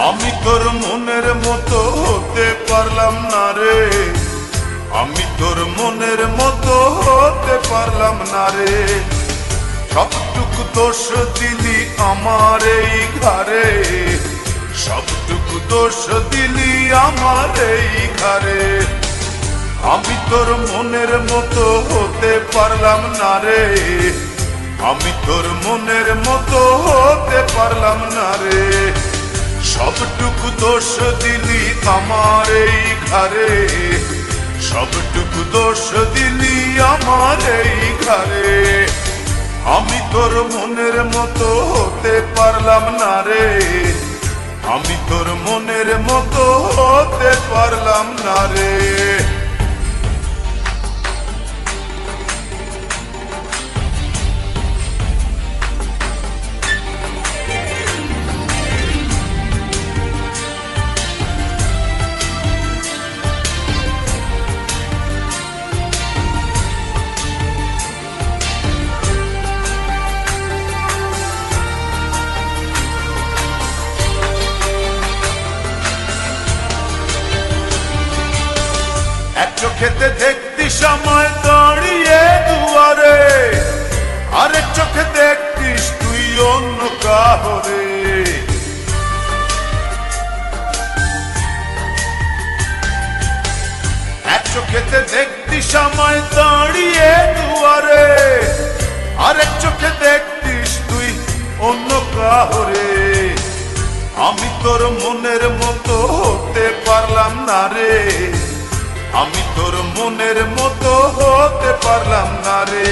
আমি তোর মনের মতো হতে পারলাম না রে, আমি তোর মনের মতো হতে পারলাম না রে। সবটুকু দোষ দিলি আমার এই ঘরে, সবটুকু দোষ দিলি আমার এই ঘরে। আমি তোর মনের মতো হতে পারলাম না রে, আমি তোর মনের মতো হতে পারলাম না রে। সবটুকু দোষ দিলি আমার এই ঘরে, সবটুকু দোষ দিলি আমার এই ঘরে। আমি তোর মনের মতো হতে পারলাম না রে, আমি তোর মনের মতো হতে পারলাম না রে। চোখেতে দেখতি সময় দাঁড়িয়ে দুয়ারে, আরেক চোখে দেখতিস তুই অন্য কাহরে। এক চোখেতে দেখতি সময় দাঁড়িয়ে দুয়ারে, আরেক চোখে দেখতিস তুই অন্য কাহরে। আমি তোর মনের মতো হতে পারলাম না রে, আমি তোর মনের মতো হতে পারলাম না রে।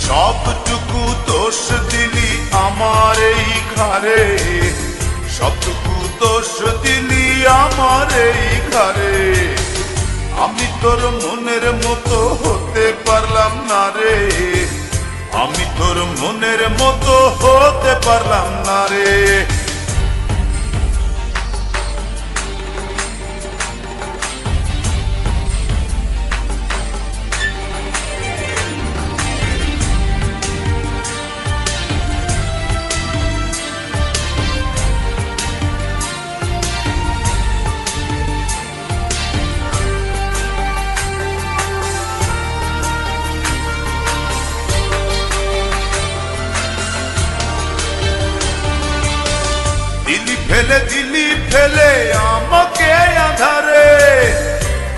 সবটুকু দোষ দিলি আমার এই ঘরে, সবটুকু দোষ দিলি আমার এই ঘরে। আমি তোর মনের মতো হতে পারলাম না রে, আমি তোর মনের মতো হতে পারলাম না রে। ফেলে দিলি ফেলে আমাকে আধারে,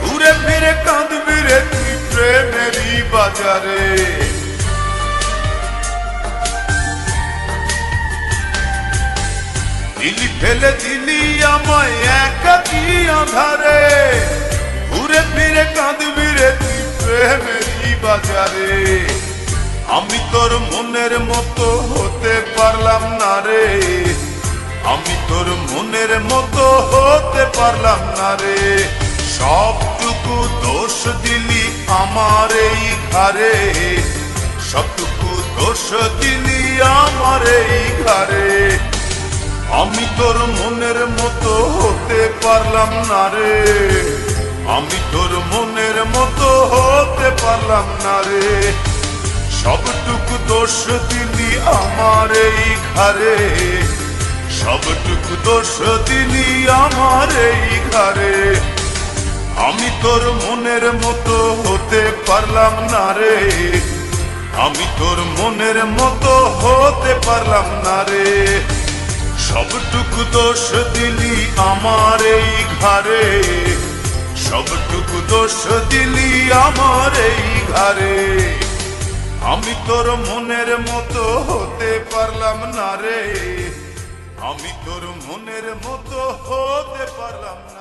ঘুরে ফিরে কাঁদবি রে তুই প্রেমেরই বাজারে। দিলি ফেলে দিলি আমায় একাকী আধারে, ঘুরে ফিরে কাঁদবি রে তুই প্রেমেরই বাজারে। আমি তোর মনের মতো হতে পারলাম না রে, আমি তোর মনের মতো হতে পারলাম না রে। সবটুকু দোষ দিলি আমার এই ঘরে, সবটুকু দোষ দিলি আমার এই ঘরে। আমি তোর মনের মতো হতে পারলাম না রে, আমি তোর মনের মতো হতে পারলাম না রে। সবটুকু দোষ দিলি আমার এই ঘরে, সবটুকু দোষ দিলি আমার এই ঘরে। আমি তোর মনের মতো হতে পারলাম না রে, আমি তোর মনের মতো হতে পারলাম না রে। সবটুকু দোষ দিলি আমার এই ঘরে, সবটুকু দোষ দিলি আমার এই ঘরে। আমি তোর মনের মতো হতে পারলাম না রে, আমি তোর মনের মতো হতে পারলাম না।